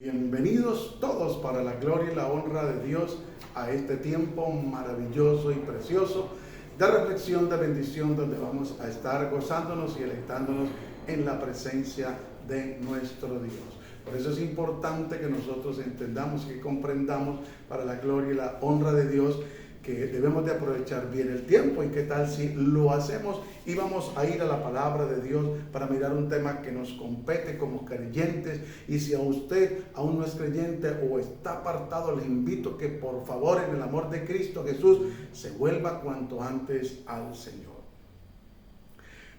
Bienvenidos todos para la gloria y la honra de Dios a este tiempo maravilloso y precioso de reflexión, de bendición, donde vamos a estar gozándonos y deleitándonos en la presencia de nuestro Dios. Por eso es importante que nosotros entendamos y comprendamos para la gloria y la honra de Dios que debemos de aprovechar bien el tiempo. ¿Y qué tal si lo hacemos y vamos a ir a la palabra de Dios para mirar un tema que nos compete como creyentes? Y si a usted aún no es creyente o está apartado, le invito que por favor, en el amor de Cristo Jesús, se vuelva cuanto antes al Señor.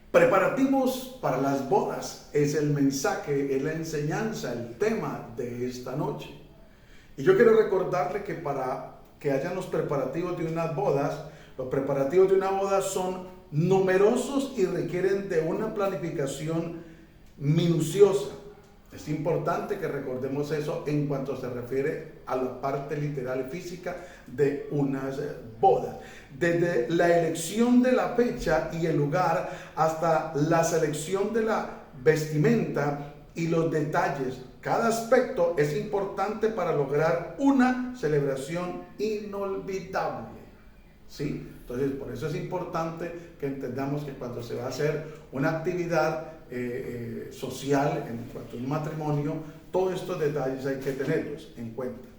Preparativos para las bodas es el mensaje, es la enseñanza, el tema de esta noche. Y yo quiero recordarle que para que hayan los preparativos de unas bodas, los preparativos de una boda son numerosos y requieren de una planificación minuciosa. Es importante que recordemos eso en cuanto se refiere a la parte literal y física de unas bodas. Desde la elección de la fecha y el lugar hasta la selección de la vestimenta y los detalles. Cada aspecto es importante para lograr una celebración inolvidable. ¿Sí? Entonces, por eso es importante que entendamos que cuando se va a hacer una actividad social en cuanto a un matrimonio, todos estos detalles hay que tenerlos en cuenta.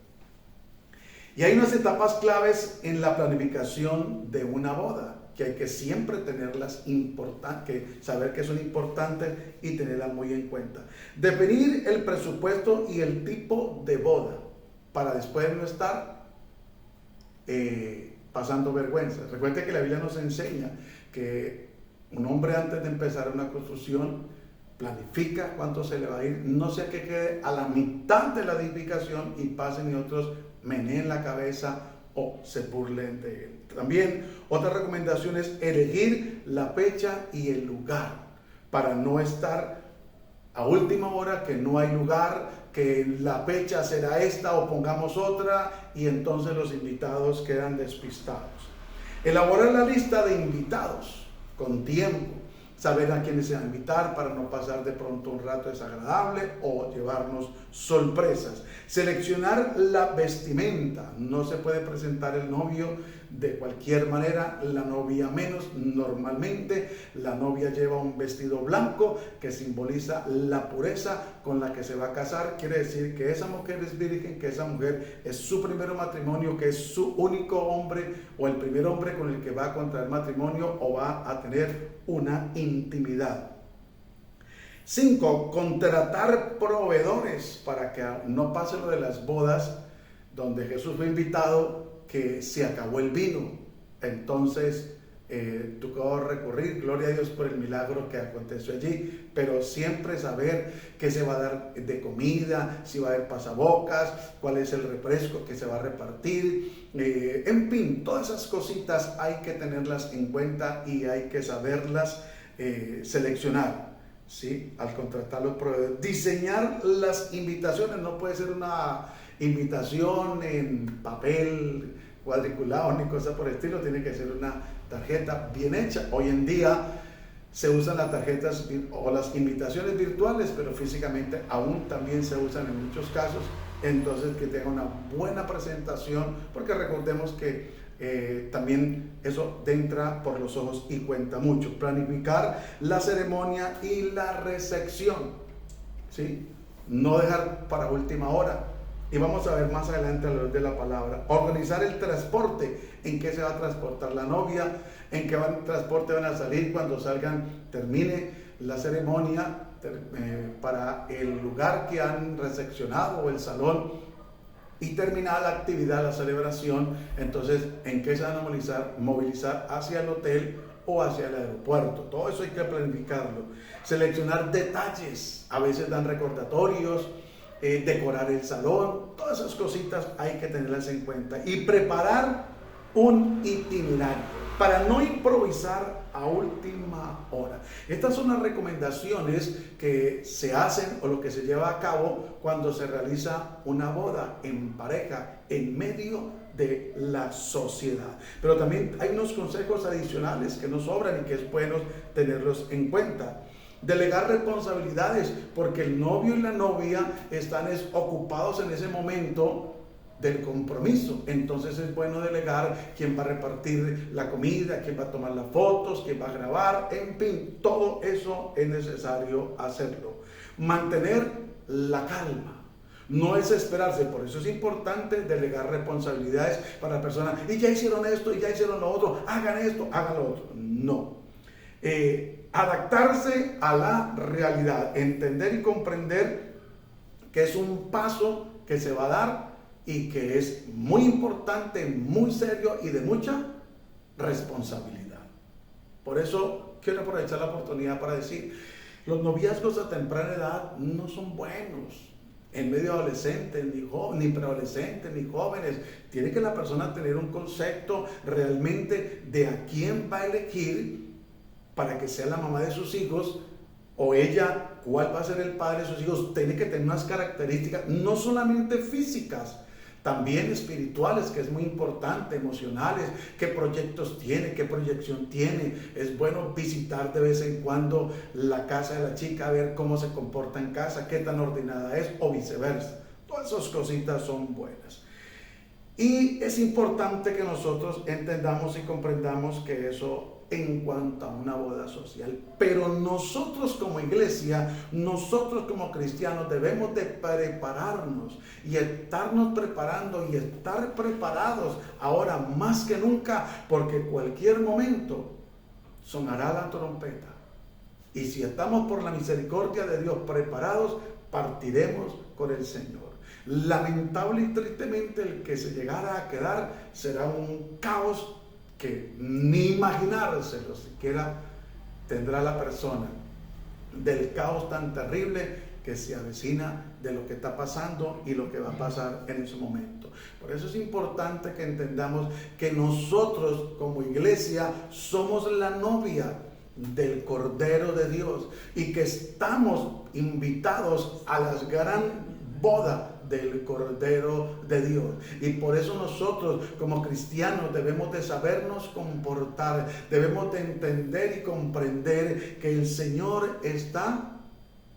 Y hay unas etapas claves en la planificación de una boda, que hay que siempre tenerlas importantes, saber que son importantes y tenerlas muy en cuenta. Definir el presupuesto y el tipo de boda, para después no estar pasando vergüenza. Recuerde que la Biblia nos enseña que un hombre antes de empezar una construcción planifica cuánto se le va a ir, no sea que quede a la mitad de la edificación y pasen y otros meneen la cabeza o se burlen de él. También otra recomendación es elegir la fecha y el lugar para no estar a última hora que no hay lugar, que la fecha será esta o pongamos otra y entonces los invitados quedan despistados. Elaborar la lista de invitados con tiempo, saber a quiénes se va a invitar para no pasar de pronto un rato desagradable o llevarnos sorpresas. Seleccionar la vestimenta, no se puede presentar el novio de cualquier manera, la novia menos. Normalmente la novia lleva un vestido blanco que simboliza la pureza con la que se va a casar. Quiere decir que esa mujer es virgen, que esa mujer es su primer matrimonio, que es su único hombre o el primer hombre con el que va a contraer matrimonio o va a tener una intimidad. 5. Contratar proveedores para que no pase lo de las bodas donde Jesús fue invitado, que se acabó el vino. Entonces tocó recurrir, gloria a Dios por el milagro que aconteció allí, pero siempre saber qué se va a dar de comida, si va a haber pasabocas, cuál es el refresco que se va a repartir, en fin, todas esas cositas hay que tenerlas en cuenta y hay que saberlas seleccionar. ¿Sí? Al contratar los proveedores. Diseñar las invitaciones, no puede ser una invitación en papel cuadriculado ni cosa por el estilo, tiene que ser una tarjeta bien hecha. Hoy en día se usan las tarjetas o las invitaciones virtuales, pero físicamente aún también se usan en muchos casos. Entonces, que tenga una buena presentación, porque recordemos que también eso entra por los ojos y cuenta mucho. Planificar la ceremonia y la recepción, ¿sí? No dejar para última hora. Y vamos a ver más adelante a la luz de la palabra. Organizar el transporte, en qué se va a transportar la novia, en qué transporte van a salir cuando termine la ceremonia, para el lugar que han recepcionado o el salón. Y terminada la actividad, la celebración, entonces, ¿en qué se van a movilizar hacia el hotel o hacia el aeropuerto? Todo eso hay que planificarlo. Seleccionar detalles, a veces dan recordatorios, decorar el salón, todas esas cositas hay que tenerlas en cuenta. Y preparar un itinerario para no improvisar a última hora. Estas son las recomendaciones que se hacen o lo que se lleva a cabo cuando se realiza una boda en pareja en medio de la sociedad. Pero también hay unos consejos adicionales que nos sobran y que es bueno tenerlos en cuenta. Delegar responsabilidades, porque el novio y la novia están ocupados en ese momento del compromiso. Entonces es bueno delegar quién va a repartir la comida, quién va a tomar las fotos, quién va a grabar, en fin, todo eso es necesario hacerlo. Mantener la calma. No es esperarse, por eso es importante delegar responsabilidades para la persona. Y ya hicieron esto, y ya hicieron lo otro, hagan esto, hagan lo otro. No. Adaptarse a la realidad, entender y comprender que es un paso que se va a dar y que es muy importante, muy serio y de mucha responsabilidad. Por eso quiero aprovechar la oportunidad para decir, los noviazgos a temprana edad no son buenos. En medio adolescentes, ni preadolescentes, ni jóvenes. Tiene que la persona tener un concepto realmente de a quién va a elegir para que sea la mamá de sus hijos, o ella, cuál va a ser el padre de sus hijos. Tiene que tener unas características, no solamente físicas, también espirituales, que es muy importante, emocionales, qué proyectos tiene, qué proyección tiene. Es bueno visitar de vez en cuando la casa de la chica, ver cómo se comporta en casa, qué tan ordenada es, o viceversa. Todas esas cositas son buenas. Y es importante que nosotros entendamos y comprendamos que eso en cuanto a una boda social. Pero nosotros como iglesia, nosotros como cristianos debemos de prepararnos y estarnos preparando y estar preparados ahora más que nunca, porque cualquier momento sonará la trompeta. Y si estamos por la misericordia de Dios preparados, partiremos con el Señor. Lamentable y tristemente el que se llegara a quedar será un caos que ni imaginárselo siquiera tendrá la persona, del caos tan terrible que se avecina de lo que está pasando y lo que va a pasar en ese momento. Por eso es importante que entendamos que nosotros como iglesia somos la novia del Cordero de Dios y que estamos invitados a la gran boda del Cordero de Dios. Y por eso nosotros como cristianos debemos de sabernos comportar, debemos de entender y comprender que el Señor está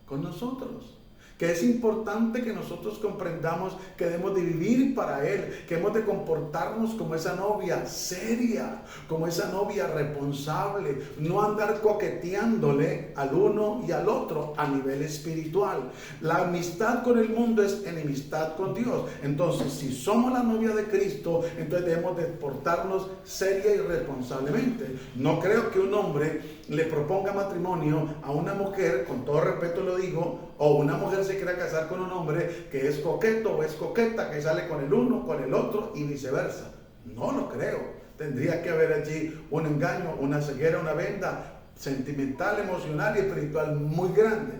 con nosotros. Que es importante que nosotros comprendamos que debemos de vivir para Él, que hemos de comportarnos como esa novia seria, como esa novia responsable, no andar coqueteándole al uno y al otro a nivel espiritual. La amistad con el mundo es enemistad con Dios. Entonces, si somos la novia de Cristo, entonces debemos de portarnos seria y responsablemente. No creo que un hombre le proponga matrimonio a una mujer, con todo respeto lo digo, o una mujer se quiera casar con un hombre que es coqueto o es coqueta, que sale con el uno, con el otro y viceversa. No lo creo. Tendría que haber allí un engaño, una ceguera, una venda sentimental, emocional y espiritual muy grande.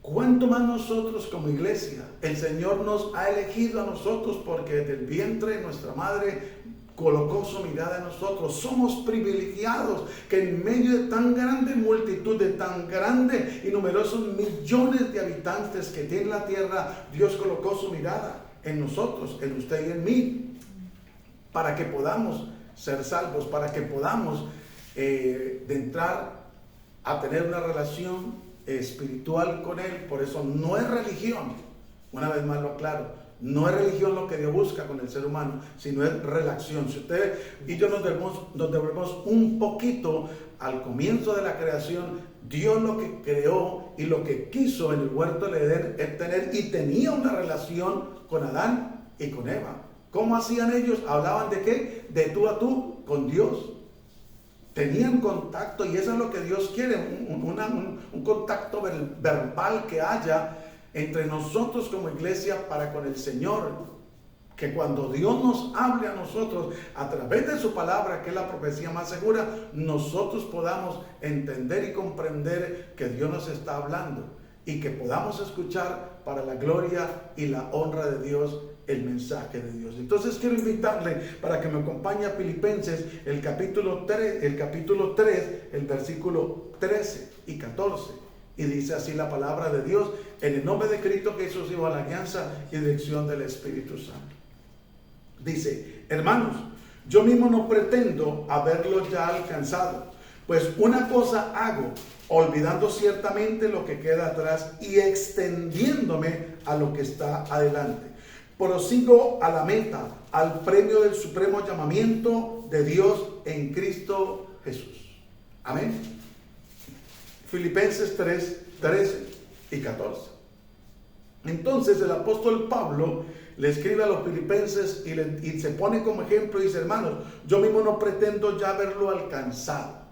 ¿Cuánto más nosotros como iglesia? El Señor nos ha elegido a nosotros porque desde el vientre de nuestra madre colocó su mirada en nosotros. Somos privilegiados que en medio de tan grande multitud, de tan grande y numerosos millones de habitantes que tiene la tierra, Dios colocó su mirada en nosotros, en usted y en mí, para que podamos ser salvos, para que podamos de entrar a tener una relación espiritual con Él. Por eso no es religión, una vez más lo aclaro. No es religión lo que Dios busca con el ser humano, sino es relación. Si usted y yo nos devolvemos un poquito al comienzo de la creación, Dios lo que creó y lo que quiso en el huerto del Edén es tener y tenía una relación con Adán y con Eva. ¿Cómo hacían ellos? ¿Hablaban de qué? De tú a tú con Dios. Tenían contacto y eso es lo que Dios quiere, un contacto verbal que haya entre nosotros como iglesia para con el Señor, que cuando Dios nos hable a nosotros a través de su palabra, que es la profecía más segura, nosotros podamos entender y comprender que Dios nos está hablando y que podamos escuchar para la gloria y la honra de Dios el mensaje de Dios. Entonces quiero invitarle para que me acompañe a Filipenses, el capítulo 3, el versículo 13 y 14. Y dice así la palabra de Dios, en el nombre de Cristo Jesús, Hijo de la alianza y dirección del Espíritu Santo. Dice: hermanos, yo mismo no pretendo haberlo ya alcanzado, Pues una cosa hago, olvidando ciertamente lo que queda atrás y extendiéndome a lo que está adelante. Prosigo a la meta, al premio del supremo llamamiento de Dios en Cristo Jesús. Amén. Filipenses 3, 13 y 14. Entonces el apóstol Pablo le escribe a los filipenses y se pone como ejemplo y dice: hermanos, yo mismo no pretendo ya haberlo alcanzado.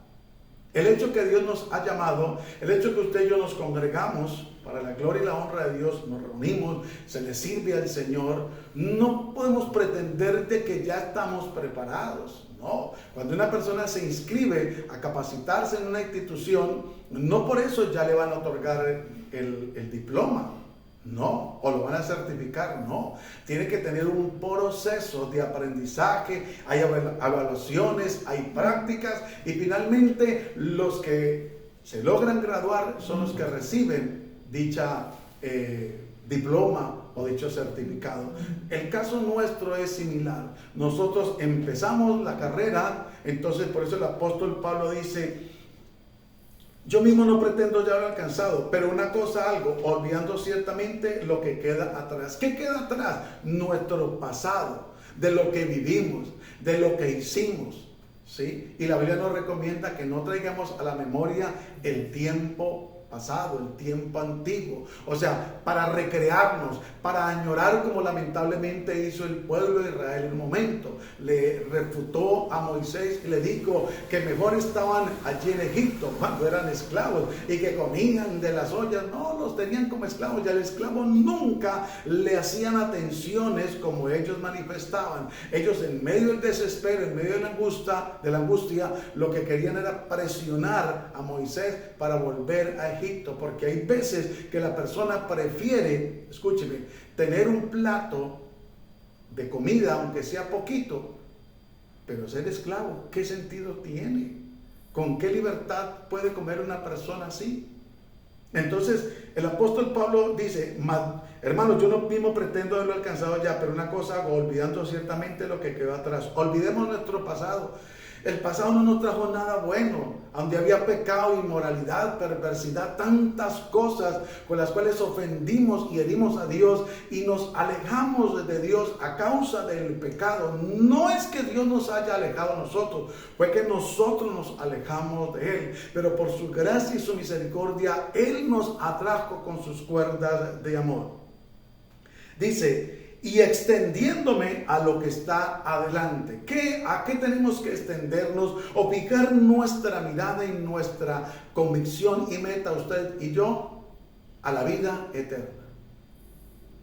El hecho que Dios nos ha llamado, el hecho que usted y yo nos congregamos para la gloria y la honra de Dios, nos reunimos, se le sirve al Señor, no podemos pretender de que ya estamos preparados. No, cuando una persona se inscribe a capacitarse en una institución, no por eso ya le van a otorgar el diploma. No, o lo van a certificar, no. Tiene que tener un proceso de aprendizaje, hay evaluaciones, hay prácticas y finalmente los que se logran graduar son los que reciben dicha diploma o dicho certificado. El caso nuestro es similar. Nosotros empezamos la carrera, entonces por eso el apóstol Pablo dice: yo mismo no pretendo ya haber alcanzado, pero una cosa hago, olvidando ciertamente lo que queda atrás. ¿Qué queda atrás? Nuestro pasado, de lo que vivimos, de lo que hicimos, ¿sí? Y la Biblia nos recomienda que no traigamos a la memoria el tiempo pasado, el tiempo antiguo. O sea, para recrearnos, para añorar como lamentablemente hizo el pueblo de Israel en un momento. Le refutó a Moisés y le dijo que mejor estaban allí en Egipto cuando eran esclavos y que comían de las ollas. No, los tenían como esclavos y al esclavo nunca le hacían atenciones como ellos manifestaban. Ellos en medio del desespero, en medio de la angustia, lo que querían era presionar a Moisés para volver a Egipto. Porque hay veces que la persona prefiere, escúcheme, tener un plato de comida, aunque sea poquito, pero ser esclavo, ¿qué sentido tiene? ¿Con qué libertad puede comer una persona así? Entonces, el apóstol Pablo dice: hermanos, yo no mismo pretendo haberlo alcanzado ya, pero una cosa hago, olvidando ciertamente lo que quedó atrás. Olvidemos nuestro pasado. El pasado no nos trajo nada bueno, donde había pecado, inmoralidad, perversidad, tantas cosas con las cuales ofendimos y herimos a Dios y nos alejamos de Dios a causa del pecado. No es que Dios nos haya alejado a nosotros, fue que nosotros nos alejamos de Él, pero por su gracia y su misericordia, Él nos atrajo con sus cuerdas de amor. Dice: y extendiéndome a lo que está adelante. ¿A qué tenemos que extendernos o fijar nuestra mirada y nuestra convicción y meta, usted y yo? A la vida eterna.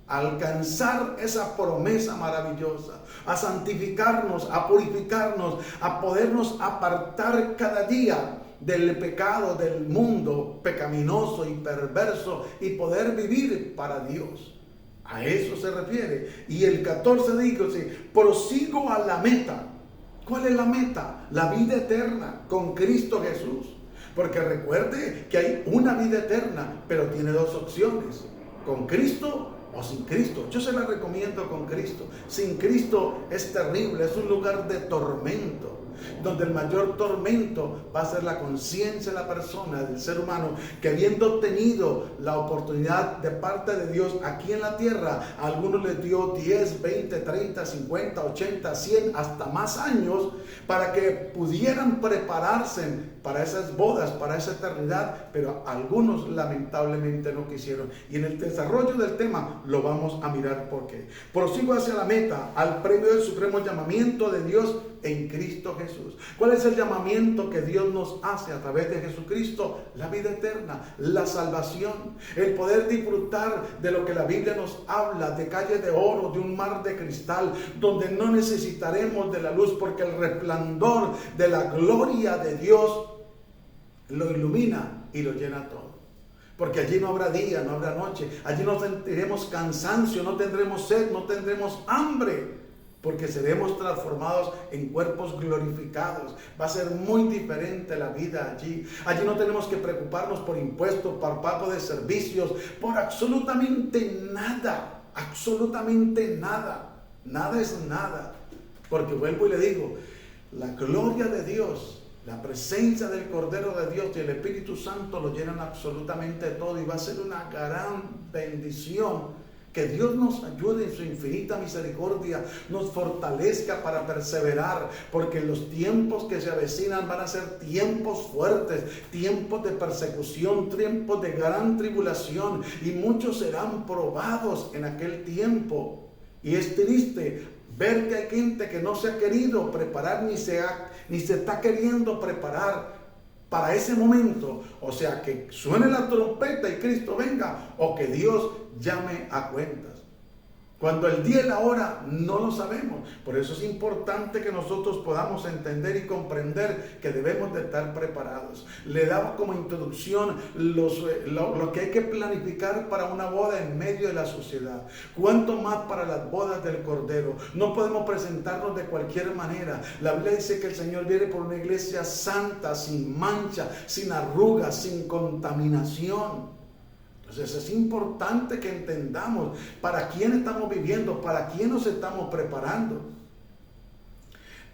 A alcanzar esa promesa maravillosa, a santificarnos, a purificarnos, a podernos apartar cada día del pecado, del mundo pecaminoso y perverso y poder vivir para Dios. A eso se refiere. Y el 14 dice: sí, prosigo a la meta. ¿Cuál es la meta? La vida eterna con Cristo Jesús. Porque recuerde que hay una vida eterna, pero tiene dos opciones: con Cristo o sin Cristo. Yo se la recomiendo con Cristo. Sin Cristo es terrible, es un lugar de tormento, donde el mayor tormento va a ser la conciencia de la persona, del ser humano, que habiendo tenido la oportunidad de parte de Dios aquí en la tierra, a algunos les dio 10, 20, 30, 50, 80, 100, hasta más años, para que pudieran prepararse para esas bodas, para esa eternidad, pero algunos lamentablemente no quisieron. Y en el desarrollo del tema lo vamos a mirar por qué. Prosigo hacia la meta, al premio del supremo llamamiento de Dios en Cristo Jesús. ¿Cuál es el llamamiento que Dios nos hace a través de Jesucristo? La vida eterna, la salvación, el poder disfrutar de lo que la Biblia nos habla, de calles de oro, de un mar de cristal, donde no necesitaremos de la luz, porque el resplandor de la gloria de Dios lo ilumina y lo llena todo. Porque allí no habrá día, no habrá noche, allí no tendremos cansancio, no tendremos sed, no tendremos hambre, porque seremos transformados en cuerpos glorificados. Va a ser muy diferente la vida allí. Allí no tenemos que preocuparnos por impuestos, por pago de servicios, por absolutamente nada. Absolutamente nada. Nada es nada. Porque vuelvo y le digo, la gloria de Dios La presencia del Cordero de Dios y el Espíritu Santo lo llenan absolutamente todo, y va a ser una gran bendición. Que Dios nos ayude en su infinita misericordia, nos fortalezca para perseverar, porque los tiempos que se avecinan van a ser tiempos fuertes, tiempos de persecución, tiempos de gran tribulación, y muchos serán probados en aquel tiempo. Y es triste ver que hay gente que no se ha querido preparar ni se está queriendo preparar para ese momento. O sea, que suene la trompeta y Cristo venga, o que Dios llame a cuentas. Cuando el día y la hora no lo sabemos. Por eso es importante que nosotros podamos entender y comprender que debemos de estar preparados. Le daba como introducción lo que hay que planificar para una boda en medio de la sociedad. Cuánto más para las bodas del Cordero. No podemos presentarnos de cualquier manera. La Biblia dice que el Señor viene por una iglesia santa, sin mancha, sin arrugas, sin contaminación. Entonces es importante que entendamos para quién estamos viviendo, para quién nos estamos preparando.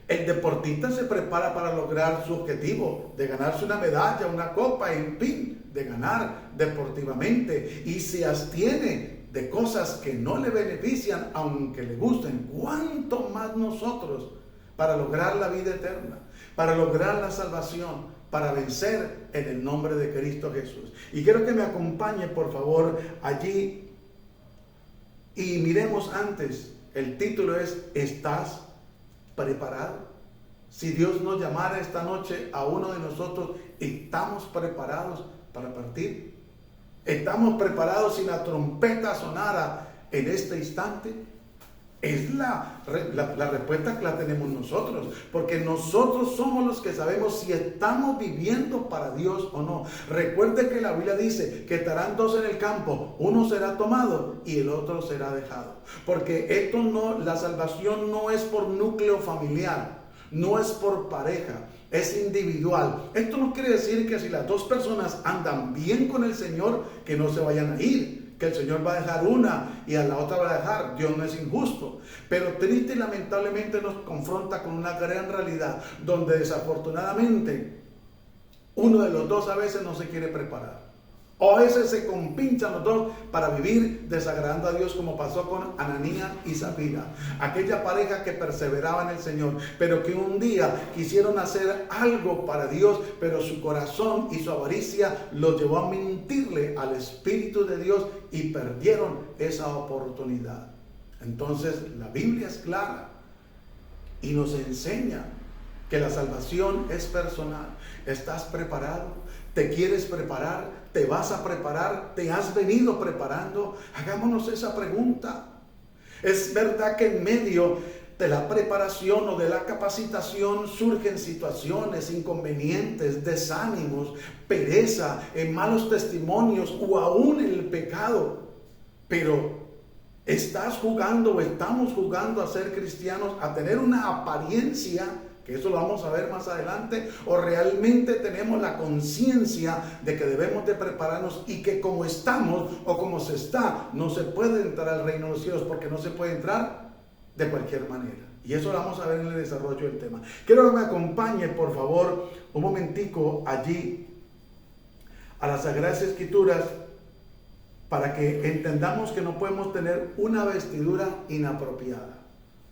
El deportista se prepara para lograr su objetivo, de ganarse una medalla, una copa, en fin, de ganar deportivamente, y se abstiene de cosas que no le benefician, aunque le gusten. ¿Cuánto más nosotros para lograr la vida eterna, para lograr la salvación, para vencer en el nombre de Cristo Jesús? Y quiero que me acompañe, por favor, allí, y miremos antes, el título es: ¿estás preparado? Si Dios nos llamara esta noche a uno de nosotros, ¿estamos preparados para partir? ¿Estamos preparados si la trompeta sonara en este instante? Es la respuesta que la tenemos nosotros, porque nosotros somos los que sabemos si estamos viviendo para Dios o no. Recuerde que la Biblia dice que estarán dos en el campo, uno será tomado y el otro será dejado. Porque la salvación no es por núcleo familiar, no es por pareja, es individual. Esto no quiere decir que si las dos personas andan bien con el Señor, que no se vayan a ir, que el Señor va a dejar una y a la otra va a dejar. Dios no es injusto, pero triste y lamentablemente nos confronta con una gran realidad, donde desafortunadamente uno de los dos a veces no se quiere preparar, o a veces se compinchan los dos para vivir desagradando a Dios, como pasó con Ananías y Zafira, aquella pareja que perseveraba en el Señor, pero que un día quisieron hacer algo para Dios, pero su corazón y su avaricia los llevó a mentirle al Espíritu de Dios y perdieron esa oportunidad. Entonces la Biblia es clara y nos enseña que la salvación es personal. ¿Estás preparado? ¿Te quieres preparar? ¿Te vas a preparar? ¿Te has venido preparando? Hagámonos esa pregunta. Es verdad que en medio de la preparación o de la capacitación surgen situaciones, inconvenientes, desánimos, pereza, malos testimonios o aún el pecado. Pero ¿estás jugando o estamos jugando a ser cristianos, a tener una apariencia, que eso lo vamos a ver más adelante, o realmente tenemos la conciencia de que debemos de prepararnos y que como estamos o como se está, no se puede entrar al reino de los cielos, porque no se puede entrar de cualquier manera? Y eso lo vamos a ver en el desarrollo del tema. Quiero que me acompañe, por favor, un momentico allí a las Sagradas Escrituras, para que entendamos que no podemos tener una vestidura inapropiada.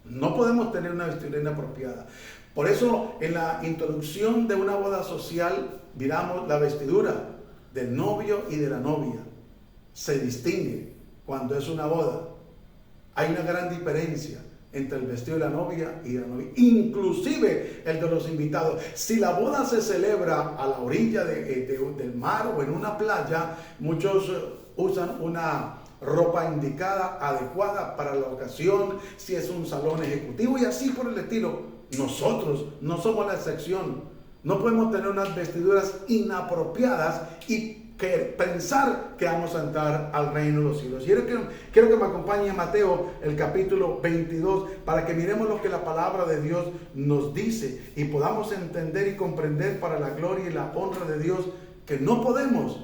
No podemos tener una vestidura inapropiada. Por eso, en la introducción de una boda social, miramos la vestidura del novio y de la novia. Se distingue cuando es una boda. Hay una gran diferencia entre el vestido de la novia y de la novia, inclusive el de los invitados. Si la boda se celebra a la orilla del mar o en una playa, muchos usan una ropa indicada, adecuada para la ocasión, si es un salón ejecutivo y así por el estilo. Nosotros no somos la excepción. No podemos tener unas vestiduras inapropiadas y pensar que vamos a entrar al reino de los cielos. Quiero que me acompañe a Mateo, el capítulo 22, para que miremos lo que la palabra de Dios nos dice y podamos entender y comprender, para la gloria y la honra de Dios, que no podemos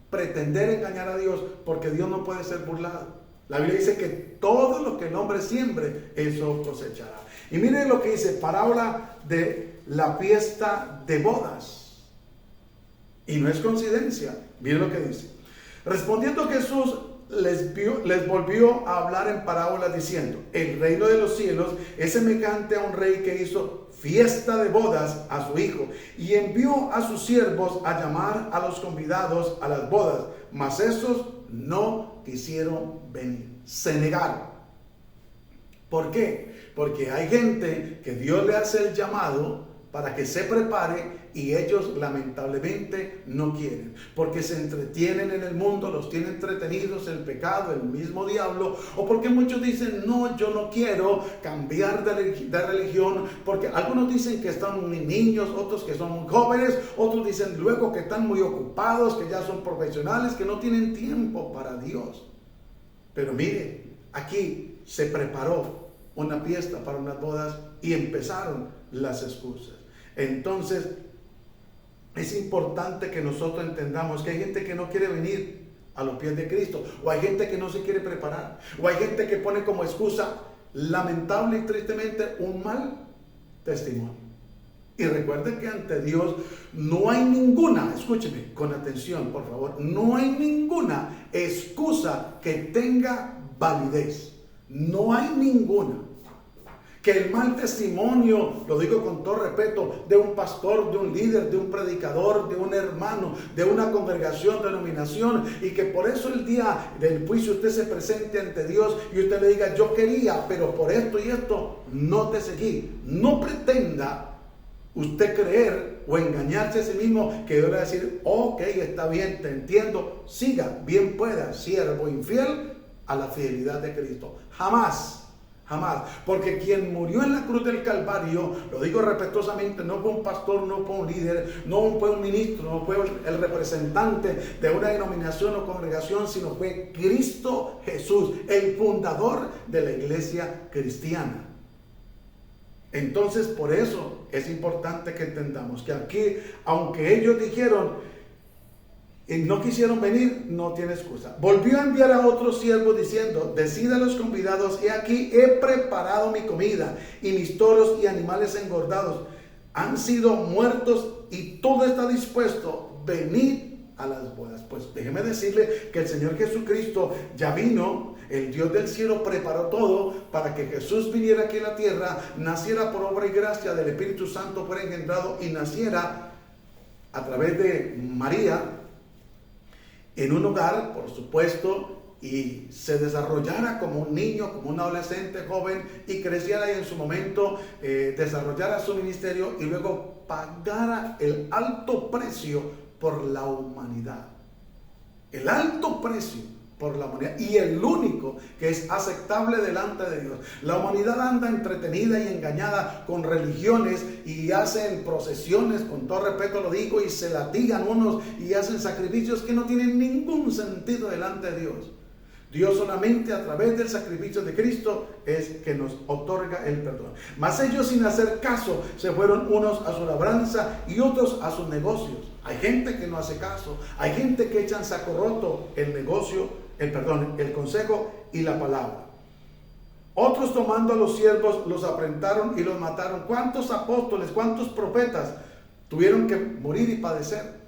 pretender engañar a Dios, porque Dios no puede ser burlado. La Biblia dice que todo lo que el hombre siembre, eso cosechará. Y miren lo que dice, parábola de la fiesta de bodas. Y no es coincidencia, miren lo que dice. Respondiendo Jesús les volvió a hablar en parábolas diciendo: el reino de los cielos es semejante a un rey que hizo fiesta de bodas a su hijo y envió a sus siervos a llamar a los convidados a las bodas, mas esos no quisieron venir, se negaron. ¿Por qué? Porque hay gente que Dios le hace el llamado para que se prepare y ellos lamentablemente no quieren, porque se entretienen en el mundo, los tiene entretenidos el pecado, el mismo diablo, o porque muchos dicen: no, yo no quiero cambiar de religión, porque algunos dicen que están muy niños, otros que son muy jóvenes, otros dicen luego que están muy ocupados, que ya son profesionales, que no tienen tiempo para Dios. Pero mire, aquí se preparó una fiesta para unas bodas y empezaron las excusas. Entonces, es importante que nosotros entendamos que hay gente que no quiere venir a los pies de Cristo, o hay gente que no se quiere preparar, o hay gente que pone como excusa, lamentable y tristemente, un mal testimonio. Y recuerden que ante Dios no hay ninguna, escúcheme con atención por favor, no hay ninguna excusa que tenga validez. No hay ninguna. Que el mal testimonio, lo digo con todo respeto, de un pastor, de un líder, de un predicador, de un hermano, de una congregación, denominación, y que por eso el día del juicio usted se presente ante Dios y usted le diga: yo quería, pero por esto y esto no te seguí. No pretenda usted creer o engañarse a sí mismo que Dios le va a decir: ok, está bien, te entiendo, siga, bien pueda, siervo infiel a la fidelidad de Cristo. Jamás. Jamás, porque quien murió en la cruz del Calvario, lo digo respetuosamente, no fue un pastor, no fue un líder, no fue un ministro, no fue el representante de una denominación o congregación, sino fue Cristo Jesús, el fundador de la iglesia cristiana. Entonces, por eso es importante que entendamos que aquí, aunque ellos dijeron y no quisieron venir, no tiene excusa. Volvió a enviar a otros siervos diciendo: decid a los convidados: he aquí, he preparado mi comida, y mis toros y animales engordados han sido muertos, y todo está dispuesto, venid a las bodas. Pues déjeme decirle que el Señor Jesucristo ya vino. El Dios del cielo preparó todo para que Jesús viniera aquí a la tierra, naciera por obra y gracia del Espíritu Santo, fuera engendrado y naciera a través de María, en un hogar, por supuesto, y se desarrollara como un niño, como un adolescente joven, y creciera y en su momento desarrollara su ministerio y luego pagara el alto precio por la humanidad. El alto precio por la humanidad, y el único que es aceptable delante de Dios. La humanidad anda entretenida y engañada con religiones y hacen procesiones, con todo respeto lo digo, y se latigan unos y hacen sacrificios que no tienen ningún sentido delante de Dios. Dios solamente a través del sacrificio de Cristo es que nos otorga el perdón. Mas ellos, sin hacer caso, se fueron unos a su labranza y otros a sus negocios. Hay gente que no hace caso, hay gente que echa en saco roto el negocio, el consejo y la palabra. Otros, tomando a los siervos, los afrentaron y los mataron. ¿Cuántos apóstoles, cuántos profetas tuvieron que morir y padecer?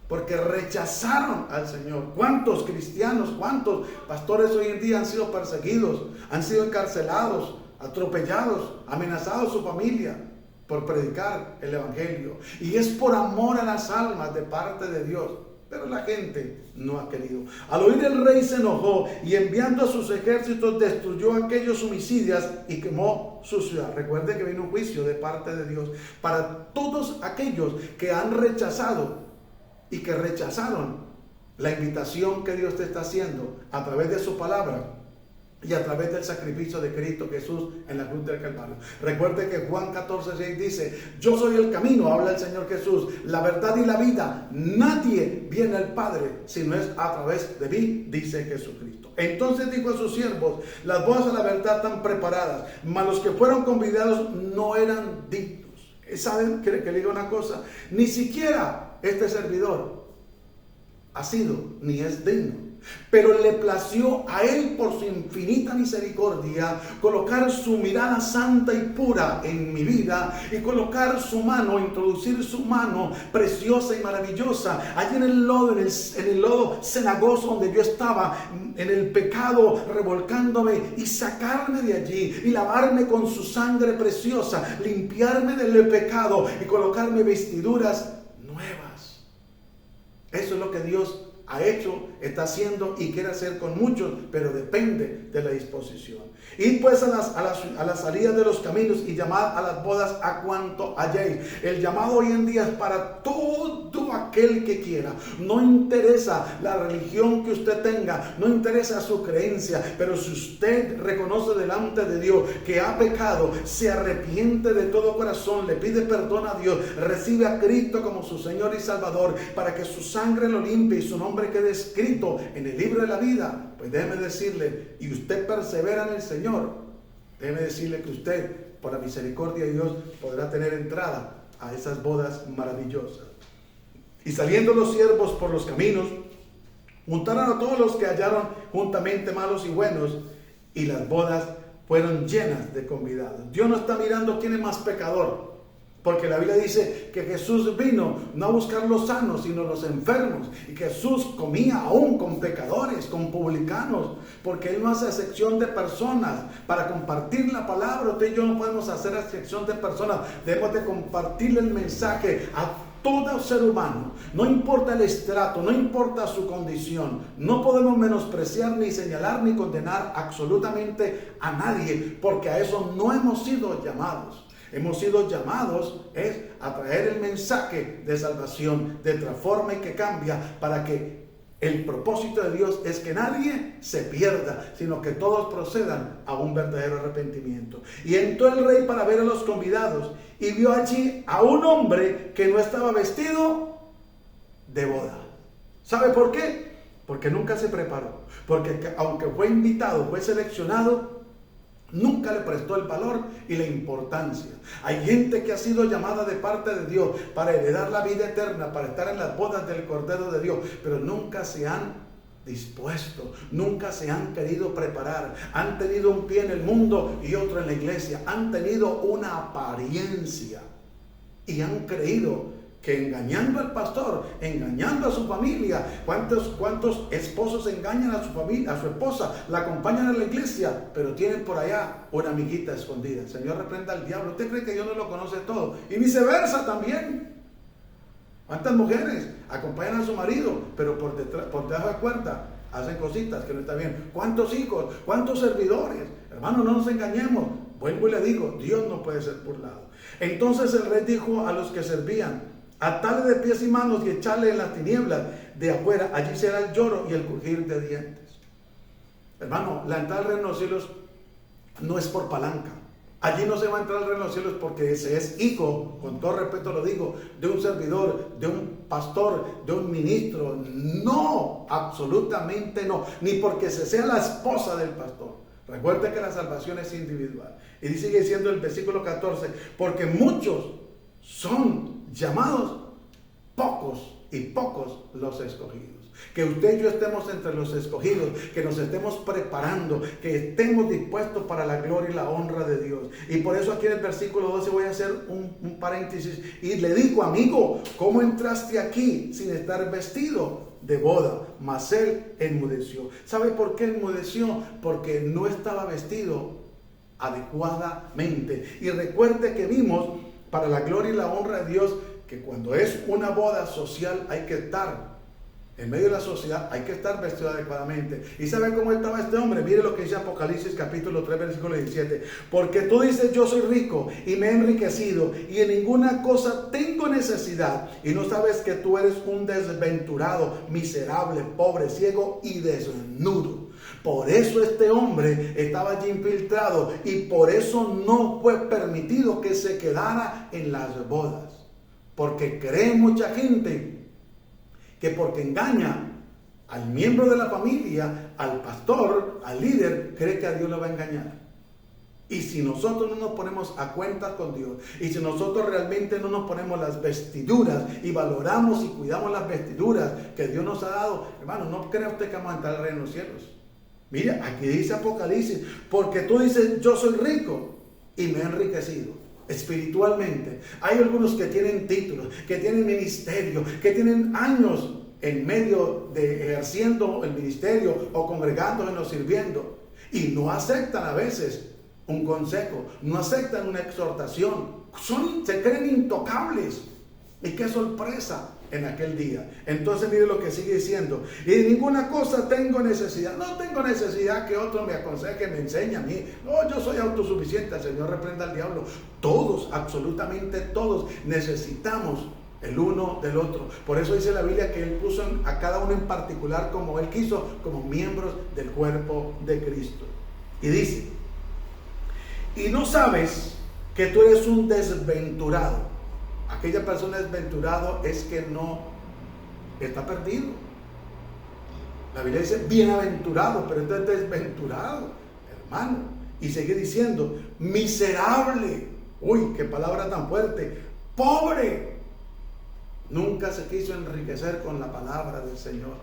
Porque rechazaron al Señor. ¿Cuántos cristianos, cuántos pastores hoy en día han sido perseguidos, han sido encarcelados, atropellados, amenazados su familia por predicar el Evangelio? Y es por amor a las almas de parte de Dios. Pero la gente no ha querido. Al oír, el rey se enojó y, enviando a sus ejércitos, destruyó a aquellos homicidas y quemó su ciudad. Recuerde que vino un juicio de parte de Dios para todos aquellos que han rechazado y que rechazaron la invitación que Dios te está haciendo a través de su palabra y a través del sacrificio de Cristo Jesús en la cruz del Calvario. Recuerde que Juan 14:6 dice: yo soy el camino, habla el Señor Jesús, la verdad y la vida. Nadie viene al Padre si no es a través de mí, dice Jesucristo. Entonces dijo a sus siervos: las bodas a la verdad están preparadas, mas los que fueron convidados no eran dignos. ¿Saben que le digo una cosa? Ni siquiera este servidor ha sido ni es digno. Pero le plació a él por su infinita misericordia colocar su mirada santa y pura en mi vida y colocar su mano, introducir su mano preciosa y maravillosa allí en el lodo, en el lodo cenagoso donde yo estaba, en el pecado, revolcándome, y sacarme de allí y lavarme con su sangre preciosa, limpiarme del pecado y colocarme vestiduras nuevas. Eso es lo que Dios ha hecho, está haciendo y quiere hacer con muchos, pero depende de la disposición. Y pues a las salidas de los caminos y llamad a las bodas a cuanto halléis. El llamado hoy en día es para todo aquel que quiera. No interesa la religión que usted tenga, no interesa su creencia, pero si usted reconoce delante de Dios que ha pecado, se arrepiente de todo corazón, le pide perdón a Dios, recibe a Cristo como su Señor y Salvador, para que su sangre lo limpie y su nombre quede escrito en el libro de la vida, pues déjeme decirle, y usted persevera en el Señor, déjeme decirle que usted, por la misericordia de Dios, podrá tener entrada a esas bodas maravillosas. Y saliendo los siervos por los caminos, juntaron a todos los que hallaron juntamente, malos y buenos, y las bodas fueron llenas de convidados. Dios no está mirando quién es más pecador, porque la Biblia dice que Jesús vino no a buscar los sanos, sino los enfermos. Y Jesús comía aún con pecadores, con publicanos, porque Él no hace excepción de personas. Para compartir la palabra, usted y yo no podemos hacer excepción de personas. Debemos de compartirle el mensaje a todo ser humano. No importa el estrato, no importa su condición. No podemos menospreciar, ni señalar, ni condenar absolutamente a nadie, porque a eso no hemos sido llamados. Hemos sido llamados a traer el mensaje de salvación, de transforma y que cambia, para que el propósito de Dios es que nadie se pierda, sino que todos procedan a un verdadero arrepentimiento. Y entró el rey para ver a los convidados y vio allí a un hombre que no estaba vestido de boda. ¿Sabe por qué? Porque nunca se preparó. Porque aunque fue invitado, fue seleccionado, nunca le prestó el valor y la importancia. Hay gente que ha sido llamada de parte de Dios para heredar la vida eterna, para estar en las bodas del Cordero de Dios, pero nunca se han dispuesto, nunca se han querido preparar. Han tenido un pie en el mundo y otro en la iglesia. Han tenido una apariencia y han creído que engañando al pastor, engañando a su familia, ¿cuántos esposos engañan a su familia, a su esposa, la acompañan a la iglesia, pero tienen por allá una amiguita escondida? El Señor reprenda al diablo. ¿Usted cree que Dios no lo conoce todo? Y viceversa también. ¿Cuántas mujeres acompañan a su marido, pero por debajo de cuerda hacen cositas que no están bien? ¿Cuántos hijos? ¿Cuántos servidores? Hermano, no nos engañemos. Vuelvo y le digo, Dios no puede ser burlado. Entonces el rey dijo a los que servían: atale de pies y manos y echarle en las tinieblas de afuera, allí será el lloro y el crujir de dientes. Hermano, la entrada al reino de los cielos no es por palanca. Allí no se va a entrar al reino de los cielos porque se es hijo, con todo respeto lo digo, de un servidor, de un pastor, de un ministro. No, absolutamente no. Ni porque se sea la esposa del pastor. Recuerde que la salvación es individual. Y sigue diciendo el versículo 14, porque muchos son llamados, pocos y pocos los escogidos. Que usted y yo estemos entre los escogidos, que nos estemos preparando, que estemos dispuestos para la gloria y la honra de Dios. Y por eso aquí en el versículo 12 voy a hacer un paréntesis y le digo: amigo, ¿cómo entraste aquí sin estar vestido de boda? Mas él enmudeció. ¿Sabe por qué enmudeció? Porque no estaba vestido adecuadamente. Y recuerde que vimos, para la gloria y la honra de Dios, que cuando es una boda social hay que estar en medio de la sociedad, hay que estar vestido adecuadamente. ¿Y saben cómo estaba este hombre? Mire lo que dice Apocalipsis capítulo 3 versículo 17. Porque tú dices: yo soy rico y me he enriquecido y en ninguna cosa tengo necesidad, y no sabes que tú eres un desventurado, miserable, pobre, ciego y desnudo. Por eso este hombre estaba allí infiltrado y por eso no fue permitido que se quedara en las bodas. Porque cree mucha gente que porque engaña al miembro de la familia, al pastor, al líder, cree que a Dios lo va a engañar. Y si nosotros no nos ponemos a cuenta con Dios, y si nosotros realmente no nos ponemos las vestiduras y valoramos y cuidamos las vestiduras que Dios nos ha dado, hermano, no crea usted que vamos a entrar al reino de los cielos. Mira, aquí dice Apocalipsis, porque tú dices, yo soy rico y me he enriquecido espiritualmente. Hay algunos que tienen títulos, que tienen ministerio, que tienen años en medio de ejerciendo el ministerio o congregándose o sirviendo, y no aceptan a veces un consejo, no aceptan una exhortación, se creen intocables. Y qué sorpresa en aquel día. Entonces mire lo que sigue diciendo: y de ninguna cosa tengo necesidad. No tengo necesidad que otro me aconseje, me enseñe a mí. No, yo soy autosuficiente. El Señor reprenda al diablo. Todos, absolutamente todos, necesitamos el uno del otro. Por eso dice la Biblia que Él puso a cada uno en particular como Él quiso, como miembros del cuerpo de Cristo. Y dice: y no sabes que tú eres un desventurado. Aquella persona desventurado es que no está perdido. La Biblia dice bienaventurado, pero esto es desventurado, hermano. Y sigue diciendo miserable. Uy, qué palabra tan fuerte. Pobre. Nunca se quiso enriquecer con la palabra del Señor.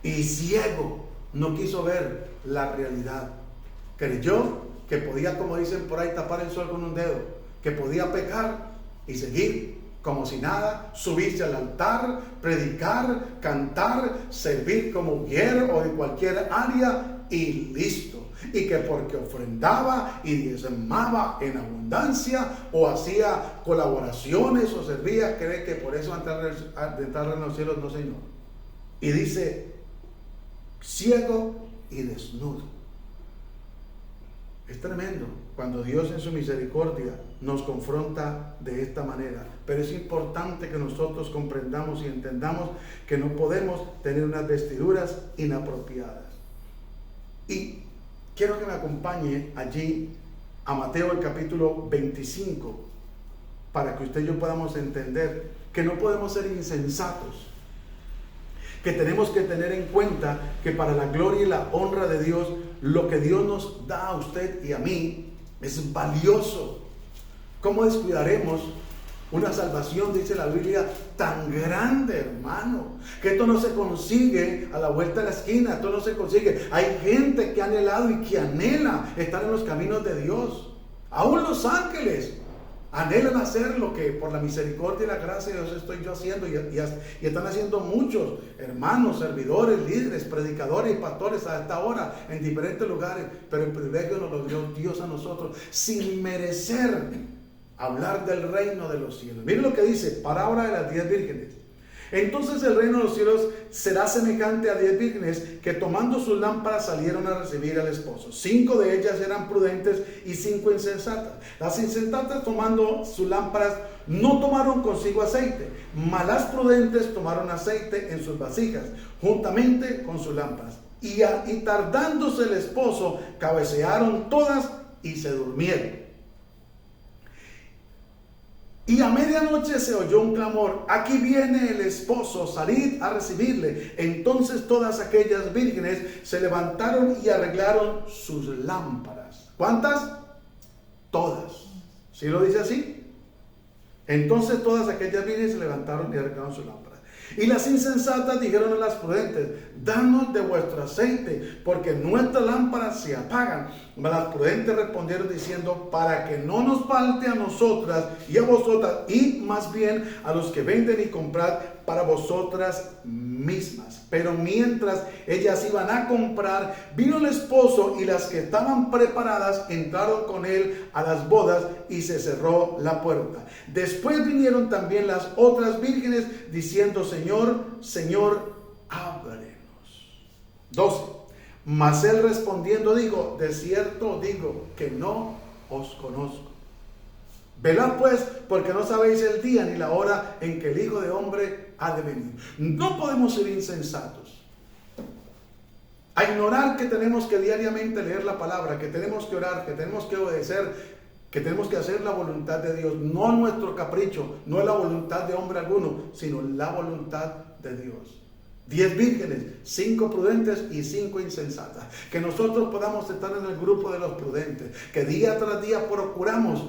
Y ciego, no quiso ver la realidad. Creyó que podía, como dicen por ahí, tapar el sol con un dedo, que podía pecar y seguir como si nada, subirse al altar, predicar, cantar, servir como mujer o en cualquier área y listo. Y que porque ofrendaba y diezmaba en abundancia o hacía colaboraciones o servía, cree que por eso entrar en los cielos, no, Señor. Y dice ciego y desnudo. Es tremendo cuando Dios en su misericordia nos confronta de esta manera. Pero es importante que nosotros comprendamos y entendamos que no podemos tener unas vestiduras inapropiadas. Y quiero que me acompañe allí a Mateo el capítulo 25, para que usted y yo podamos entender que no podemos ser insensatos, que tenemos que tener en cuenta que para la gloria y la honra de Dios, lo que Dios nos da a usted y a mí es valioso. ¿Cómo descuidaremos una salvación, dice la Biblia, tan grande, hermano? Que esto no se consigue a la vuelta de la esquina, esto no se consigue. Hay gente que ha anhelado y que anhela estar en los caminos de Dios. Aún los ángeles anhelan hacer lo que por la misericordia y la gracia de Dios estoy yo haciendo, y están haciendo muchos hermanos, servidores, líderes, predicadores y pastores a esta hora en diferentes lugares, pero el privilegio nos lo dio Dios a nosotros sin merecer hablar del reino de los cielos. Miren lo que dice, parábola de las 10 vírgenes. Entonces el reino de los cielos será semejante a 10 vírgenes que tomando sus lámparas salieron a recibir al esposo. 5 de ellas eran prudentes y 5 insensatas. Las insensatas, tomando sus lámparas, no tomaron consigo aceite, mas las prudentes tomaron aceite en sus vasijas juntamente con sus lámparas. Y tardándose el esposo, cabecearon todas y se durmieron. Y a medianoche se oyó un clamor: aquí viene el esposo, salid a recibirle. Entonces todas aquellas vírgenes se levantaron y arreglaron sus lámparas. ¿Cuántas? Todas. ¿Sí lo dice así? Entonces todas aquellas vírgenes se levantaron y arreglaron sus lámparas. Y las insensatas dijeron a las prudentes: danos de vuestro aceite, porque nuestras lámparas se apagan. Mas las prudentes respondieron diciendo: para que no nos falte a nosotras y a vosotras, y más bien a los que venden y comprad para vosotras mismas. Pero mientras ellas iban a comprar, vino el esposo, y las que estaban preparadas entraron con él a las bodas, y se cerró la puerta. Después vinieron también las otras vírgenes diciendo: Señor, Señor, ábrenos. 12. Mas él respondiendo dijo: de cierto digo que no os conozco. Velad pues, porque no sabéis el día ni la hora en que el Hijo de Hombre ha de venir. No podemos ser insensatos a ignorar que tenemos que diariamente leer la palabra, que tenemos que orar, que tenemos que obedecer, que tenemos que hacer la voluntad de Dios, no nuestro capricho, no la voluntad de hombre alguno, sino la voluntad de Dios. 10 vírgenes, 5 prudentes y 5 insensatas. Que nosotros podamos estar en el grupo de los prudentes, que día tras día procuramos,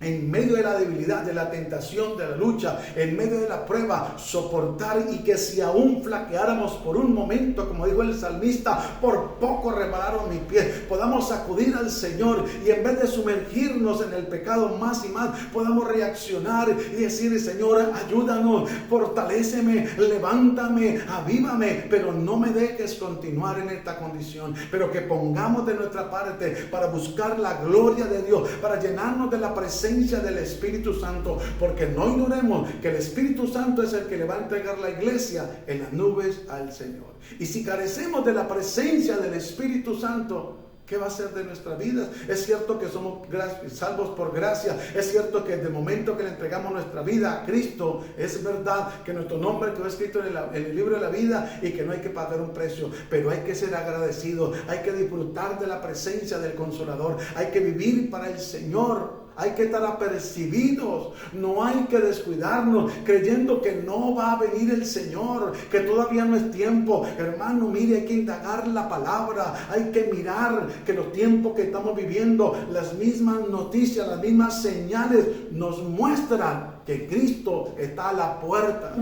en medio de la debilidad, de la tentación, de la lucha, en medio de la prueba, soportar, y que si aún flaqueáramos por un momento, como dijo el salmista, por poco resbalaron mis pies, podamos acudir al Señor y en vez de sumergirnos en el pecado más y más, podamos reaccionar y decir: Señor, ayúdanos, fortaléceme, levántame, avívame, pero no me dejes continuar en esta condición. Pero que pongamos de nuestra parte para buscar la gloria de Dios, para llenarnos de la presencia del Espíritu Santo, porque no ignoremos que el Espíritu Santo es el que le va a entregar la iglesia en las nubes al Señor. Y si carecemos de la presencia del Espíritu Santo, ¿qué va a ser de nuestras vidas? Es cierto que somos salvos por gracia, es cierto que desde el momento que le entregamos nuestra vida a Cristo, es verdad que nuestro nombre quedó escrito en el libro de la vida y que no hay que pagar un precio, pero hay que ser agradecidos, hay que disfrutar de la presencia del Consolador, hay que vivir para el Señor. Hay que estar apercibidos, no hay que descuidarnos creyendo que no va a venir el Señor, que todavía no es tiempo. Hermano, mire, hay que indagar la palabra, hay que mirar que los tiempos que estamos viviendo, las mismas noticias, las mismas señales nos muestran que Cristo está a la puerta.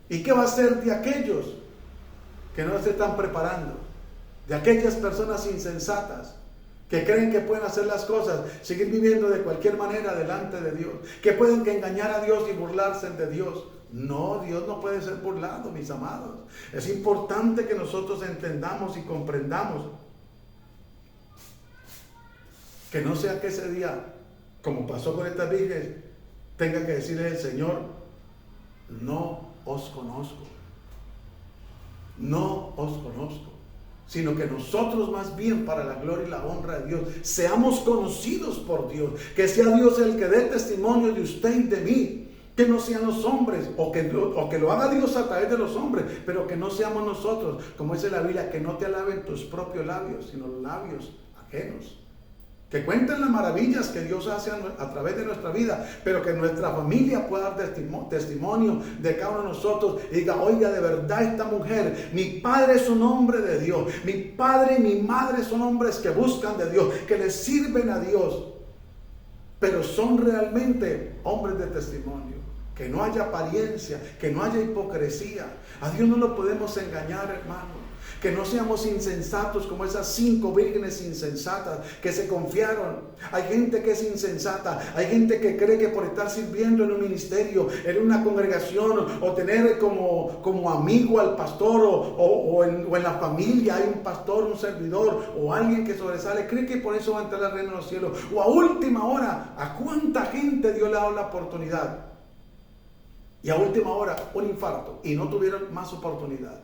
¿Y qué va a ser de aquellos que no se están preparando? De aquellas personas insensatas que creen que pueden hacer las cosas, seguir viviendo de cualquier manera delante de Dios, que pueden engañar a Dios y burlarse de Dios. No, Dios no puede ser burlado, mis amados. Es importante que nosotros entendamos y comprendamos que no sea que ese día, como pasó con estas vírgenes, tenga que decirle el Señor: no os conozco, no os conozco. Sino que nosotros, más bien, para la gloria y la honra de Dios, seamos conocidos por Dios, que sea Dios el que dé testimonio de usted y de mí, que no sean los hombres, o que lo haga Dios a través de los hombres, pero que no seamos nosotros, como dice la Biblia, que no te alaben tus propios labios, sino los labios ajenos. Que cuenten las maravillas que Dios hace a través de nuestra vida, pero que nuestra familia pueda dar testimonio de cada uno de nosotros y diga: oiga, de verdad esta mujer, mi padre es un hombre de Dios, mi padre y mi madre son hombres que buscan de Dios, que le sirven a Dios, pero son realmente hombres de testimonio. Que no haya apariencia, que no haya hipocresía. A Dios no lo podemos engañar, hermano. Que no seamos insensatos como esas 5 vírgenes insensatas que se confiaron. Hay gente que es insensata, hay gente que cree que por estar sirviendo en un ministerio, en una congregación, o tener como amigo al pastor, o en la familia hay un pastor, un servidor, o alguien que sobresale, cree que por eso va a entrar al reino de los cielos. O a última hora, ¿a cuánta gente Dios le ha dado la oportunidad? Y a última hora, un infarto, y no tuvieron más oportunidad.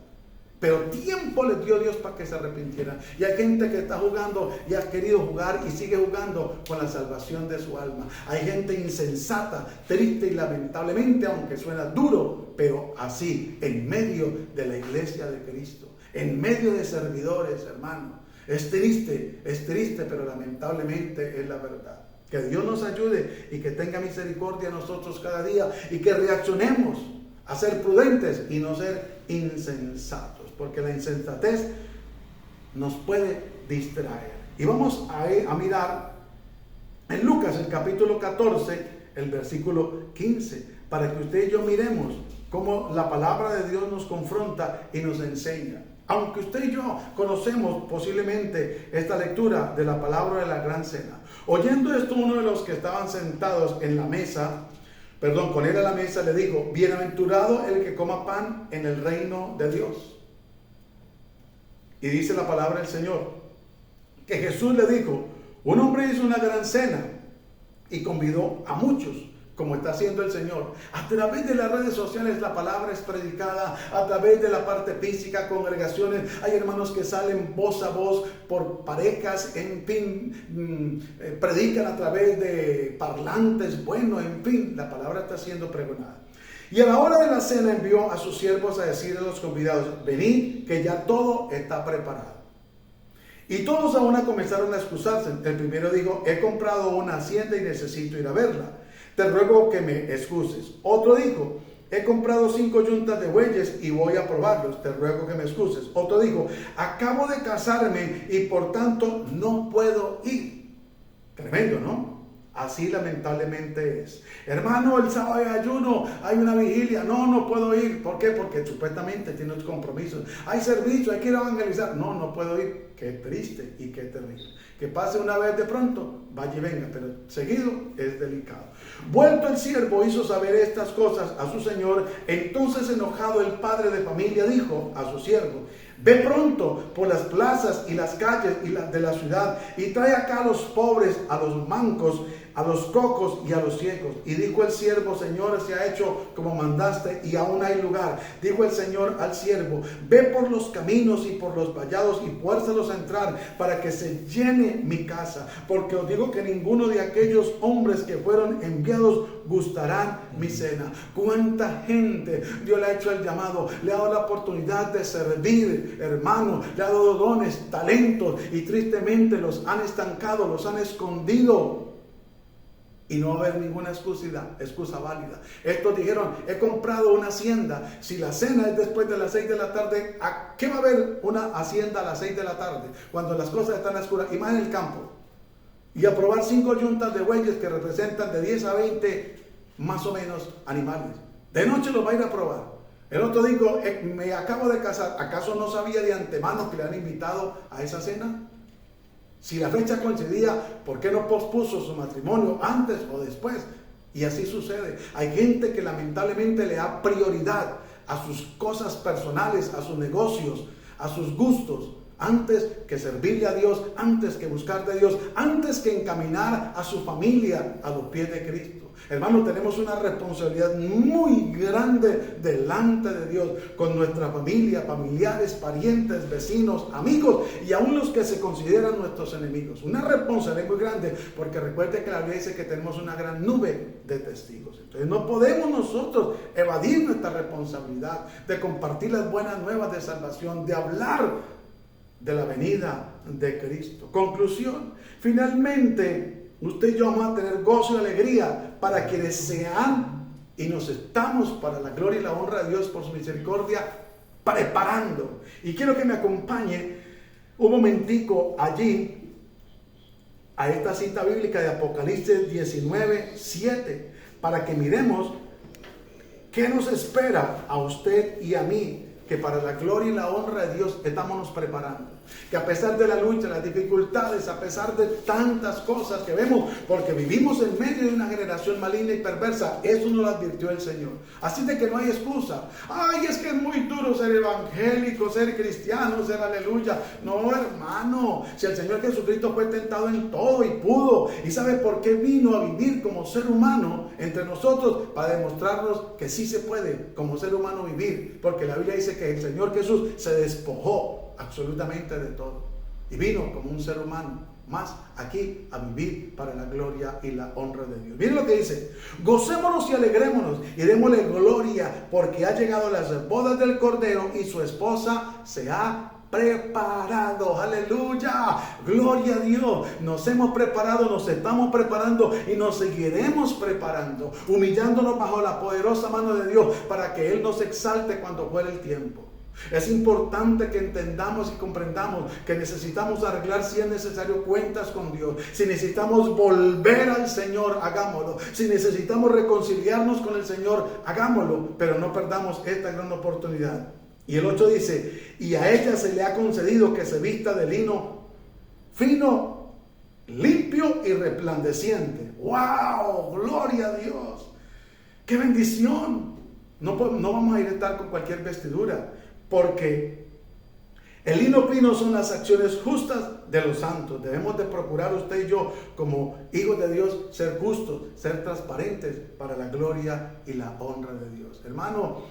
Pero tiempo les dio Dios para que se arrepintieran. Y hay gente que está jugando y ha querido jugar y sigue jugando con la salvación de su alma. Hay gente insensata, triste y lamentablemente, aunque suena duro, pero así, en medio de la iglesia de Cristo, en medio de servidores, hermano. Es triste, pero lamentablemente es la verdad. Que Dios nos ayude y que tenga misericordia de nosotros cada día y que reaccionemos a ser prudentes y no ser insensatos, porque la insensatez nos puede distraer. Y vamos a mirar en Lucas el capítulo 14, el versículo 15, para que usted y yo miremos cómo la palabra de Dios nos confronta y nos enseña. Aunque usted y yo conocemos posiblemente esta lectura de la palabra de la gran cena, oyendo esto, uno de los que estaban sentados en la mesa, con él a la mesa, le dijo: bienaventurado el que coma pan en el reino de Dios. Y dice la palabra del Señor que Jesús le dijo: un hombre hizo una gran cena y convidó a muchos, como está haciendo el Señor. A través de las redes sociales la palabra es predicada, a través de la parte física, congregaciones. Hay hermanos que salen voz a voz por parejas, en fin, predican a través de parlantes, bueno, en fin, la palabra está siendo pregonada. Y a la hora de la cena envió a sus siervos a decirle a los convidados: venid, que ya todo está preparado. Y todos a una comenzaron a excusarse. El primero dijo: he comprado una hacienda y necesito ir a verla. Te ruego que me excuses. Otro dijo: he comprado 5 yuntas de bueyes y voy a probarlos, te ruego que me excuses. Otro dijo, acabo de casarme y por tanto no puedo ir. Tremendo, ¿no? Así lamentablemente es. Hermano, el sábado hay ayuno, hay una vigilia. No puedo ir. ¿Por qué? Porque supuestamente tienes compromisos. Hay servicio, hay que ir a evangelizar. No puedo ir. Qué triste y qué terrible. Que pase una vez de pronto, vaya y venga, pero seguido es delicado. Vuelto el siervo hizo saber estas cosas a su señor. Entonces enojado el padre de familia dijo a su siervo, ve pronto por las plazas y las calles de la ciudad y trae acá a los pobres, a los mancos, a los cojos y a los ciegos. Y dijo el siervo, Señor, se ha hecho como mandaste y aún hay lugar. Dijo el Señor al siervo, ve por los caminos y por los vallados y fuérzalos a entrar para que se llene mi casa. Porque os digo que ninguno de aquellos hombres que fueron enviados gustarán mi cena. ¿Cuánta gente Dios le ha hecho el llamado? Le ha dado la oportunidad de servir, hermano. Le ha dado dones, talentos y tristemente los han estancado, los han escondido. Y no va a haber ninguna excusa válida. Estos dijeron, he comprado una hacienda. Si la cena es después de las 6 de la tarde, ¿a qué va a haber una hacienda a las 6 de la tarde? Cuando las cosas están oscuras y más en el campo. Y a probar 5 yuntas de bueyes que representan de 10 a 20 más o menos animales. De noche los va a ir a probar. El otro dijo, me acabo de casar. ¿Acaso no sabía de antemano que le han invitado a esa cena? Si la fecha coincidía, ¿por qué no pospuso su matrimonio antes o después? Y así sucede. Hay gente que lamentablemente le da prioridad a sus cosas personales, a sus negocios, a sus gustos, antes que servirle a Dios, antes que buscar de Dios, antes que encaminar a su familia a los pies de Cristo. Hermano, tenemos una responsabilidad muy grande delante de Dios con nuestra familia, familiares, parientes, vecinos, amigos y aún los que se consideran nuestros enemigos. Una responsabilidad muy grande porque recuerde que la Biblia dice que tenemos una gran nube de testigos. Entonces no podemos nosotros evadir nuestra responsabilidad de compartir las buenas nuevas de salvación, de hablar de la venida de Cristo. Conclusión, finalmente usted y yo vamos a tener gozo y alegría para quienes se han y nos estamos para la gloria y la honra de Dios por su misericordia preparando. Y quiero que me acompañe un momentico allí a esta cita bíblica de Apocalipsis 19:7 para que miremos qué nos espera a usted y a mí, que para la gloria y la honra de Dios estamos preparando. Que a pesar de la lucha, las dificultades, a pesar de tantas cosas que vemos, porque vivimos en medio de una generación maligna y perversa, eso nos lo advirtió el Señor. Así de que no hay excusa. Ay, es que es muy duro ser evangélico, ser cristiano, ser aleluya. No, hermano, si el Señor Jesucristo fue tentado en todo y pudo, y sabe por qué vino a vivir como ser humano entre nosotros, para demostrarnos que sí se puede como ser humano vivir, porque la Biblia dice que el Señor Jesús se despojó absolutamente de todo y vino como un ser humano más aquí a vivir para la gloria y la honra de Dios. Miren lo que dice: gocémonos y alegrémonos y démosle gloria, porque ha llegado las bodas del Cordero y su esposa se ha preparado. Aleluya, gloria a Dios. Nos hemos preparado, nos estamos preparando y nos seguiremos preparando, humillándonos bajo la poderosa mano de Dios para que Él nos exalte cuando fuere el tiempo. Es importante que entendamos y comprendamos que necesitamos arreglar, si es necesario, cuentas con Dios. Si necesitamos volver al Señor, hagámoslo. Si necesitamos reconciliarnos con el Señor, hagámoslo, pero no perdamos esta gran oportunidad. Y el 8 dice: y a ella se le ha concedido que se vista de lino fino, limpio y resplandeciente. ¡Wow! ¡Gloria a Dios! ¡Qué bendición! No vamos a ir a estar con cualquier vestidura, porque el lino fino son las acciones justas de los santos. Debemos de procurar, usted y yo, como hijos de Dios, ser justos, ser transparentes para la gloria y la honra de Dios. Hermano,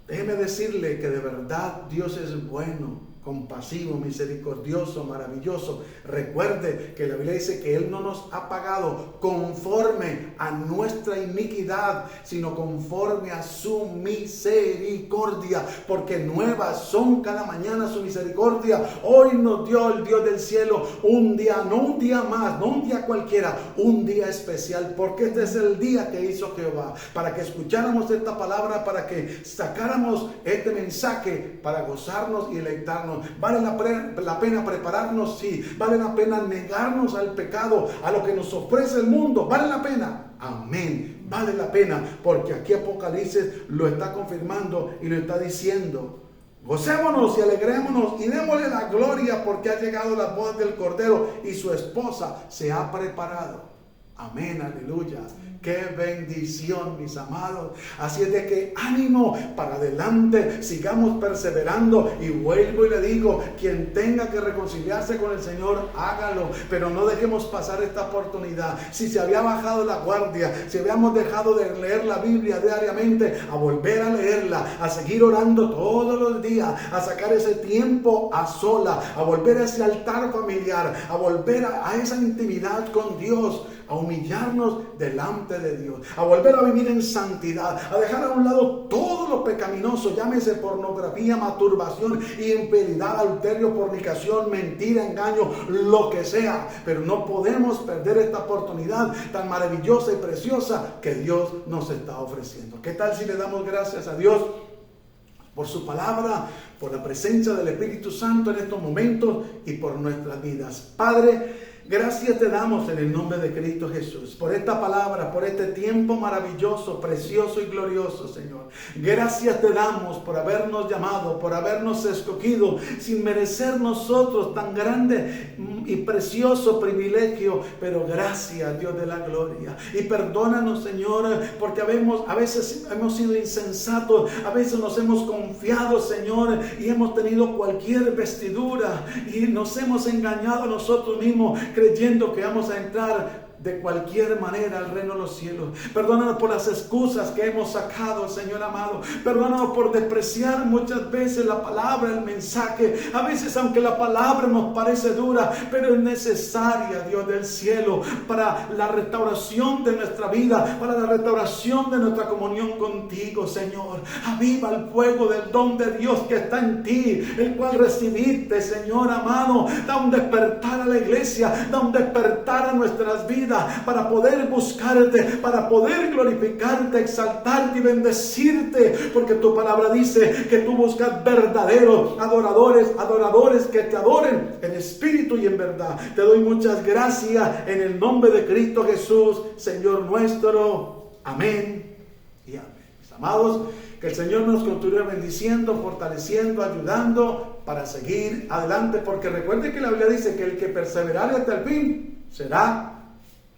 déjeme decirle que de verdad Dios es bueno compasivo, misericordioso, maravilloso. Recuerde que la Biblia dice que Él no nos ha pagado conforme a nuestra iniquidad, sino conforme a su misericordia, porque nuevas son cada mañana su misericordia. Hoy nos dio el Dios del cielo un día, no un día más, no un día cualquiera, un día especial, porque este es el día que hizo Jehová, para que escucháramos esta palabra, para que sacáramos este mensaje, para gozarnos y deleitarnos. ¿Vale la pena prepararnos? Sí. ¿Vale la pena negarnos al pecado, a lo que nos ofrece el mundo? ¿Vale la pena? Amén. Vale la pena, porque aquí Apocalipsis lo está confirmando y lo está diciendo. Gocémonos y alegrémonos y démosle la gloria, porque ha llegado la boda del Cordero y su esposa se ha preparado. Amén, aleluya. Qué bendición, mis amados. Así es de que ánimo para adelante, sigamos perseverando. Y vuelvo y le digo, quien tenga que reconciliarse con el Señor, hágalo, pero no dejemos pasar esta oportunidad. Si se había bajado la guardia, si habíamos dejado de leer la Biblia diariamente, a volver a leerla, a seguir orando todos los días, a sacar ese tiempo a sola, a volver a ese altar familiar, a volver a esa intimidad con Dios, a humillarnos delante de Dios, a volver a vivir en santidad, a dejar a un lado todo lo pecaminoso, llámese pornografía, masturbación, infidelidad, adulterio, fornicación, mentira, engaño, lo que sea. Pero no podemos perder esta oportunidad tan maravillosa y preciosa que Dios nos está ofreciendo. ¿Qué tal si le damos gracias a Dios por su palabra, por la presencia del Espíritu Santo en estos momentos y por nuestras vidas? Padre, gracias te damos en el nombre de Cristo Jesús por esta palabra, por este tiempo maravilloso, precioso y glorioso, Señor. Gracias te damos por habernos llamado, por habernos escogido sin merecer nosotros tan grande y precioso privilegio. Pero gracias, Dios de la gloria. Y perdónanos, Señor, porque a veces hemos sido insensatos, a veces nos hemos confiado, Señor, y hemos tenido cualquier vestidura y nos hemos engañado a nosotros mismos, creyendo que vamos a entrar de cualquier manera al reino de los cielos. Perdónanos por las excusas que hemos sacado, Señor amado. Perdónanos por despreciar muchas veces la palabra, el mensaje. A veces, aunque la palabra nos parece dura, pero es necesaria, Dios del cielo, para la restauración de nuestra vida, para la restauración de nuestra comunión contigo, Señor. Aviva el fuego del don de Dios que está en ti, el cual recibiste, Señor amado. Da un despertar a la iglesia, da un despertar a nuestras vidas, para poder buscarte, para poder glorificarte, exaltarte y bendecirte, porque tu palabra dice que tú buscas verdaderos adoradores que te adoren en espíritu y en verdad. Te doy muchas gracias en el nombre de Cristo Jesús, Señor nuestro. Amén y amén. Mis amados, que el Señor nos continúe bendiciendo, fortaleciendo, ayudando para seguir adelante, porque recuerde que la Biblia dice que el que perseverare hasta el fin será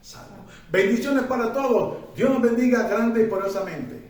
salvo. Bendiciones para todos. Dios nos bendiga grande y poderosamente.